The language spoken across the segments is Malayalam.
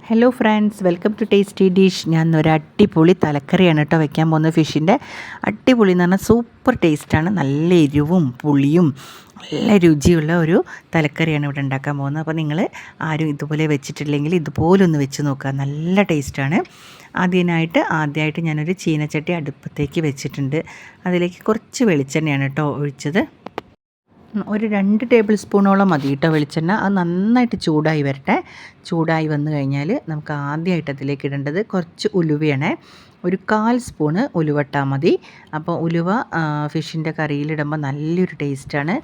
Hello friends, welcome to tasty dish. ഞാൻ ഒരു അടിപൊളി തലക്കറിയാണ് കേട്ടോ വെക്കാൻ പോകുന്നത്. ഫിഷിൻ്റെ അടിപൊളി എന്ന് പറഞ്ഞാൽ സൂപ്പർ ടേസ്റ്റാണ്. നല്ല എരിവും പുളിയും നല്ല രുചിയുള്ള ഒരു തലക്കറിയാണ് ഇവിടെ ഉണ്ടാക്കാൻ പോകുന്നത്. അപ്പോൾ നിങ്ങൾ ആരും ഇതുപോലെ വെച്ചിട്ടില്ലെങ്കിൽ ഇതുപോലെ ഒന്ന് വെച്ച് നോക്കുക, നല്ല ടേസ്റ്റാണ്. ആദ്യമായിട്ട് ഞാനൊരു ചീനച്ചട്ടി അടുപ്പത്തേക്ക് വെച്ചിട്ടുണ്ട്. അതിലേക്ക് കുറച്ച് വെളിച്ചെണ്ണയാണ് കേട്ടോ ഒഴിച്ചത്. ഒരു 2 ടേബിൾ സ്പൂണോളം മതി കേട്ടോ വെളിച്ചെണ്ണ. അത് നന്നായിട്ട് ചൂടായി വരട്ടെ. ചൂടായി വന്നു കഴിഞ്ഞാൽ നമുക്ക് ആദ്യമായിട്ട് അതിലേക്ക് ഇടേണ്ടത് കുറച്ച് ഉലുവയാണ്. ഒരു 1/4 സ്പൂണ് ഉലുവ ഇട്ടാൽ മതി. അപ്പോൾ ഉലുവ ഫിഷിൻ്റെ കറിയിലിടുമ്പോൾ നല്ലൊരു ടേസ്റ്റാണ്.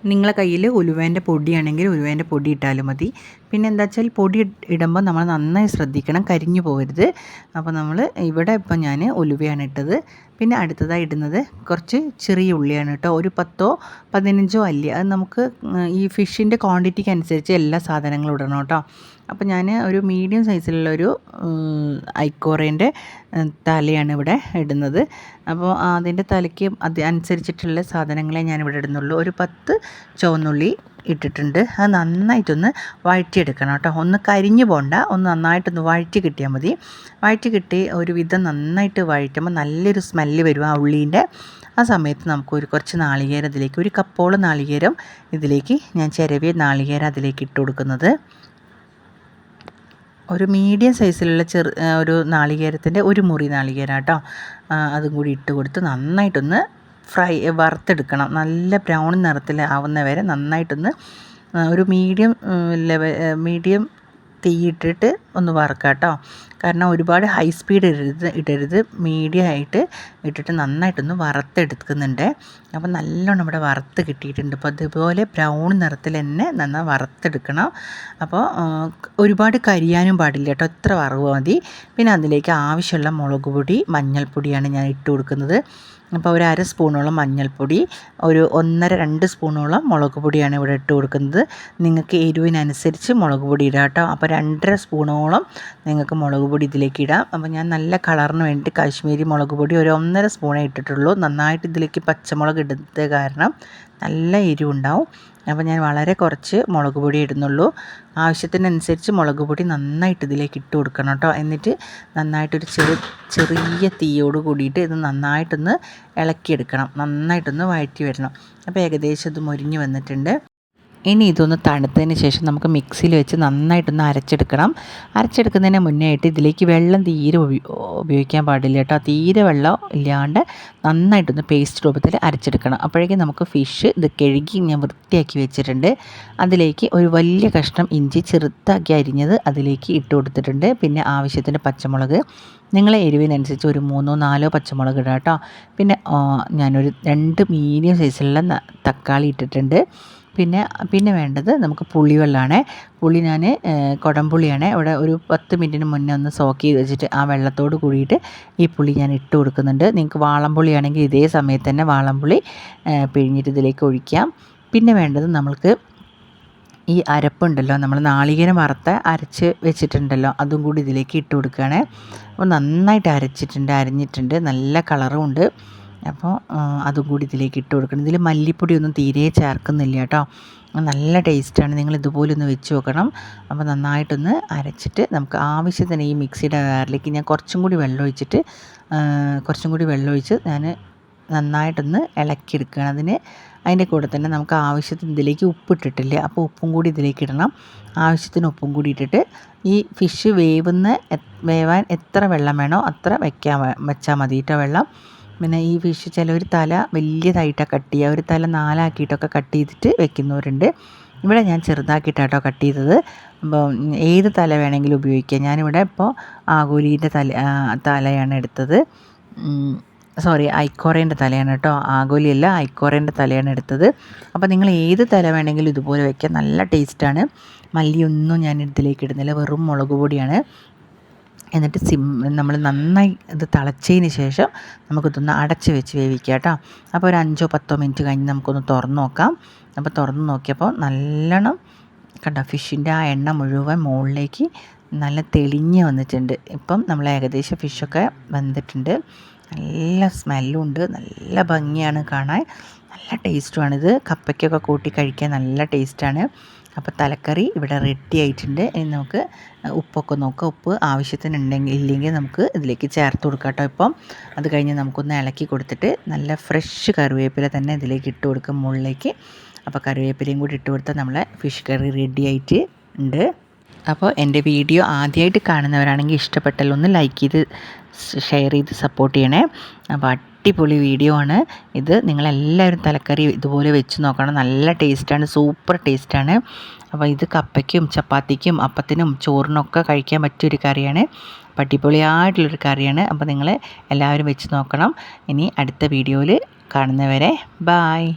നിങ്ങളെ കയ്യിൽ ഉലുവേൻ്റെ പൊടിയാണെങ്കിൽ ഉലുവേൻ്റെ പൊടി ഇട്ടാലും മതി. പിന്നെ എന്താ വെച്ചാൽ പൊടി ഇടുമ്പോൾ നമ്മൾ നന്നായി ശ്രദ്ധിക്കണം, കരിഞ്ഞു പോകരുത്. അപ്പോൾ ഇപ്പം ഞാൻ ഉലുവയാണ് ഇട്ടത്. പിന്നെ അടുത്തതായി ഇടുന്നത് കുറച്ച് ചെറിയ ഉള്ളിയാണ് കേട്ടോ. ഒരു 10ഓ 15ഓ അല്ലി. അത് നമുക്ക് ഈ ഫിഷിൻ്റെ ക്വാണ്ടിറ്റിക്ക് അനുസരിച്ച് എല്ലാ സാധനങ്ങളും ഇടണം കേട്ടോ. അപ്പോൾ ഞാൻ ഒരു മീഡിയം സൈസിലുള്ളൊരു ഐക്കോറേൻ്റെ തലയാണ് ഇവിടെ ഇടുന്നത്. അപ്പോൾ അതിൻ്റെ തലയ്ക്ക് അനുസരിച്ചിട്ടുള്ള സാധനങ്ങളെ ഞാനിവിടെ ഇടുന്നുള്ളൂ. ഒരു 10 ചുവന്നുള്ളി ഇട്ടിട്ടുണ്ട്. അത് നന്നായിട്ടൊന്ന് വഴറ്റിയെടുക്കണം കേട്ടോ. ഒന്ന് കരിഞ്ഞു പോകണ്ട, ഒന്ന് നന്നായിട്ടൊന്ന് വഴറ്റി കിട്ടിയാൽ മതി. വഴറ്റി കിട്ടി ഒരു വിധം നന്നായിട്ട് വഴറ്റുമ്പോൾ നല്ലൊരു സ്മെല്ല് വരും ആ ഉള്ളീൻ്റെ. ആ സമയത്ത് നമുക്ക് കുറച്ച് നാളികേരം ഇതിലേക്ക്, ഒരു കപ്പോളം നാളികേരം ഇതിലേക്ക്, ഞാൻ ചിരവിയ നാളികേരം അതിലേക്ക് ഇട്ട് കൊടുക്കുന്നത്. ഒരു മീഡിയം സൈസിലുള്ള ഒരു നാളികേരത്തിൻ്റെ ഒരു മുറി നാളികേരം കേട്ടോ. അതും കൂടി ഇട്ട് കൊടുത്ത് നന്നായിട്ടൊന്ന് വറുത്തെടുക്കണം. നല്ല ബ്രൗൺ നിറത്തിൽ ആവുന്ന വരെ നന്നായിട്ടൊന്ന് ഒരു മീഡിയം തീയിട്ടിട്ട് ഒന്ന് വറുക്കുക കേട്ടോ. കാരണം ഒരുപാട് ഹൈ സ്പീഡ് ഇടരുത്, മീഡിയം ആയിട്ട് ഇട്ടിട്ട് നന്നായിട്ടൊന്ന് വറുത്തെടുക്കുന്നുണ്ട്. അപ്പോൾ നല്ലോണം ഇവിടെ വറുത്ത് കിട്ടിയിട്ടുണ്ട്. അപ്പോൾ അതുപോലെ ബ്രൗൺ നിറത്തിൽ തന്നെ നന്നായി വറുത്തെടുക്കണം. അപ്പോൾ ഒരുപാട് കരിയാനും പാടില്ല കേട്ടോ, ഇത്ര വറവ് മതി. പിന്നെ അതിലേക്ക് ആവശ്യമുള്ള മുളക് പൊടി, മഞ്ഞൾപ്പൊടിയാണ് ഞാൻ ഇട്ട് കൊടുക്കുന്നത്. അപ്പോൾ ഒരു 1/2 സ്പൂണോളം മഞ്ഞൾപ്പൊടി, ഒരു 1.5-2 സ്പൂണോളം മുളക് പൊടിയാണ് ഇവിടെ ഇട്ട് കൊടുക്കുന്നത്. നിങ്ങൾക്ക് എരിവിനനുസരിച്ച് മുളക് പൊടി ഇടാം കേട്ടോ. അപ്പോൾ 2.5 സ്പൂണോളം നിങ്ങൾക്ക് മുളക് പൊടി ഇതിലേക്ക് ഇടാം. അപ്പോൾ ഞാൻ നല്ല കളറിന് വേണ്ടി കാശ്മീരി മുളക് പൊടി ഒരു 1.5 സ്പൂണേ ഇട്ടിട്ടുള്ളൂ. നന്നായിട്ട് ഇതിലേക്ക് പച്ചമുളക് ഇടുന്നത് കാരണം നല്ല എരിവുണ്ടാവും. അപ്പോൾ ഞാൻ വളരെ കുറച്ച് മുളക് പൊടി ഇടുന്നുള്ളൂ. ആവശ്യത്തിനനുസരിച്ച് മുളക് പൊടി നന്നായിട്ട് ഇതിലേക്ക് ഇട്ട് കൊടുക്കണം കേട്ടോ. എന്നിട്ട് നന്നായിട്ടൊരു ചെറിയ തീയോട് കൂടിയിട്ട് ഇത് നന്നായിട്ടൊന്ന് ഇളക്കിയെടുക്കണം, നന്നായിട്ടൊന്ന് വഴറ്റി വരണം. അപ്പോൾ ഏകദേശം ഇത് മൊരിഞ്ഞ് വന്നിട്ടുണ്ട്. ഇനി ഇതൊന്ന് തണുത്തതിന് ശേഷം നമുക്ക് മിക്സിയിൽ വെച്ച് നന്നായിട്ടൊന്ന് അരച്ചെടുക്കണം. അരച്ചെടുക്കുന്നതിന് മുന്നേ ആയിട്ട് ഇതിലേക്ക് വെള്ളം തീരെ ഉപയോഗിക്കാൻ പാടില്ല കേട്ടോ. തീരെ വെള്ളം ഇല്ലാണ്ട് നന്നായിട്ടൊന്ന് പേസ്റ്റ് രൂപത്തിൽ അരച്ചെടുക്കണം. അപ്പോഴേക്കും നമുക്ക് ഫിഷ് ഇത് കഴുകി ഞാൻ വൃത്തിയാക്കി വെച്ചിട്ടുണ്ട്. അതിലേക്ക് ഒരു വലിയ കഷ്ണം ഇഞ്ചി ചെറുതാക്കി അരിഞ്ഞത് അതിലേക്ക് ഇട്ട് കൊടുത്തിട്ടുണ്ട്. പിന്നെ ആവശ്യത്തിന് പച്ചമുളക്, നിങ്ങളെ എരിവിനനുസരിച്ച് ഒരു 3-4 പച്ചമുളക് ഇടാം കേട്ടോ. പിന്നെ ഞാനൊരു 2 മീഡിയം സൈസിലുള്ള തക്കാളി ഇട്ടിട്ടുണ്ട്. പിന്നെ വേണ്ടത് നമുക്ക് പുളിവെള്ളമാണ്. പുളി ഞാൻ കുടംപുളിയാണ്. ഇവിടെ ഒരു 10 മിനിറ്റിന് മുന്നേ ഒന്ന് സോക്ക് ചെയ്ത് വെച്ചിട്ട് ആ വെള്ളത്തോട് കൂടിയിട്ട് ഈ പുളി ഞാൻ ഇട്ട് കൊടുക്കുന്നുണ്ട്. നിങ്ങൾക്ക് വാളംപുളിയാണെങ്കിൽ ഇതേ സമയത്ത് തന്നെ വാളംപുളി പിഴിഞ്ഞിട്ട് ഇതിലേക്ക് ഒഴിക്കാം. പിന്നെ വേണ്ടത് നമ്മൾക്ക് ഈ അരപ്പുണ്ടല്ലോ, നമ്മൾ നാളികേരം അരച്ച് വെച്ചിട്ടുണ്ടല്ലോ, അതും കൂടി ഇതിലേക്ക് ഇട്ട് കൊടുക്കുകയാണ്. അപ്പോൾ നന്നായിട്ട് അരിഞ്ഞിട്ടുണ്ട്, നല്ല കളറും ഉണ്ട്. അപ്പോൾ അതും കൂടി ഇതിലേക്ക് ഇട്ട് കൊടുക്കണം. ഇതിൽ മല്ലിപ്പൊടിയൊന്നും തീരെ ചേർക്കുന്നില്ല കേട്ടോ. നല്ല ടേസ്റ്റാണ്, നിങ്ങൾ ഇതുപോലെ ഒന്ന് വെച്ച് നോക്കണം. അപ്പോൾ നന്നായിട്ടൊന്ന് അരച്ചിട്ട് നമുക്ക് ആവശ്യത്തിന് ഈ മിക്സിയുടെ ജാറിലേക്ക് ഞാൻ കുറച്ചും കൂടി വെള്ളമൊഴിച്ച് ഞാൻ നന്നായിട്ടൊന്ന് ഇളക്കിയെടുക്കുകയാണ്. അതിൻ്റെ കൂടെ തന്നെ നമുക്ക് ആവശ്യത്തിന് ഇതിലേക്ക് ഉപ്പിട്ടിട്ടില്ല, അപ്പോൾ ഉപ്പും കൂടി ഇതിലേക്ക് ഇടണം. ആവശ്യത്തിന് ഉപ്പും കൂടി ഇട്ടിട്ട് ഈ ഫിഷ് വേവാൻ എത്ര വെള്ളം വേണോ അത്ര വെച്ചാൽ മതി കേട്ടോ വെള്ളം. പിന്നെ ഈ ഫിഷ് ചിലർ തല വലിയതായിട്ടാണ് കട്ട് ചെയ്യുക, ഒരു തല 4 ആക്കിയിട്ടൊക്കെ കട്ട് ചെയ്തിട്ട് വെക്കുന്നവരുണ്ട്. ഇവിടെ ഞാൻ ചെറുതാക്കിയിട്ടാട്ടോ കട്ട് ചെയ്തത്. അപ്പോൾ ഏത് തല വേണമെങ്കിലും ഉപയോഗിക്കാം. ഞാനിവിടെ ഇപ്പോൾ ആഗോലീൻ്റെ തലയാണ് എടുത്തത്. ഐക്കോറേൻ്റെ തലയാണ് കേട്ടോ, ആഗോലിയല്ല, ഐക്കോറേൻ്റെ തലയാണ് എടുത്തത്. അപ്പോൾ നിങ്ങൾ ഏത് തല വേണമെങ്കിലും ഇതുപോലെ വയ്ക്കാം, നല്ല ടേസ്റ്റാണ്. മല്ലിയൊന്നും ഞാൻ ഇതിലേക്ക് ഇടുന്നില്ല, വെറും മുളക് പൊടിയാണ്. എന്നിട്ട് നമ്മൾ നന്നായി ഇത് തിളച്ചതിന് ശേഷം നമുക്കിതൊന്ന് അടച്ച് വെച്ച് വേവിക്കാം കേട്ടോ. അപ്പോൾ ഒരു 5-10 മിനിറ്റ് കഴിഞ്ഞ് നമുക്കൊന്ന് തുറന്ന് നോക്കാം. അപ്പോൾ തുറന്ന് നോക്കിയപ്പോൾ നല്ലോണം കണ്ടോ, ഫിഷിൻ്റെ ആ എണ്ണ മുഴുവൻ മുകളിലേക്ക് നല്ല തെളിഞ്ഞ് വന്നിട്ടുണ്ട്. ഇപ്പം നമ്മൾ ഏകദേശം ഫിഷൊക്കെ വെന്തിട്ടുണ്ട്. നല്ല സ്മെല്ലും ഉണ്ട്, നല്ല ഭംഗിയാണ് കാണാൻ, നല്ല ടേസ്റ്റുമാണിത്. കപ്പയ്ക്കൊക്കെ കൂട്ടി കഴിക്കാൻ നല്ല ടേസ്റ്റാണ്. അപ്പോൾ തലക്കറി ഇവിടെ റെഡി ആയിട്ടുണ്ട്. ഇനി നമുക്ക് ഉപ്പൊക്കെ നോക്കാം. ഉപ്പ് ഇല്ലെങ്കിൽ നമുക്ക് ഇതിലേക്ക് ചേർത്ത് കൊടുക്കാം കേട്ടോ. ഇപ്പം അത് കഴിഞ്ഞ് നമുക്കൊന്ന് ഇളക്കി കൊടുത്തിട്ട് നല്ല ഫ്രഷ് കറിവേപ്പില തന്നെ ഇതിലേക്ക് ഇട്ട് കൊടുക്കും മുകളിലേക്ക്. അപ്പോൾ കറിവേപ്പിലയും കൂടി ഇട്ട് കൊടുത്താൽ നമ്മളെ ഫിഷ് കറി റെഡി ആയിട്ട് ഉണ്ട്. അപ്പോൾ എൻ്റെ വീഡിയോ ആദ്യമായിട്ട് കാണുന്നവരാണെങ്കിൽ ഇഷ്ടപ്പെട്ടാൽ ഒന്ന് ലൈക്ക് ചെയ്ത് ഷെയർ ചെയ്ത് സപ്പോർട്ട് ചെയ്യണേ. അപ്പോൾ അടിപൊളി വീഡിയോ ആണ് ഇത്. നിങ്ങളെല്ലാവരും തലക്കറി ഇതുപോലെ വെച്ച് നോക്കണം. നല്ല ടേസ്റ്റാണ്, സൂപ്പർ ടേസ്റ്റാണ്. അപ്പോൾ ഇത് കപ്പയ്ക്കും ചപ്പാത്തിക്കും അപ്പത്തിനും ചോറിനൊക്കെ കഴിക്കാൻ പറ്റിയൊരു കറിയാണ്. അപ്പോൾ അടിപൊളിയായിട്ടുള്ളൊരു കറിയാണ്. അപ്പോൾ നിങ്ങൾ എല്ലാവരും വെച്ച് നോക്കണം. ഇനി അടുത്ത വീഡിയോയിൽ കാണുന്നവരെ ബായ്.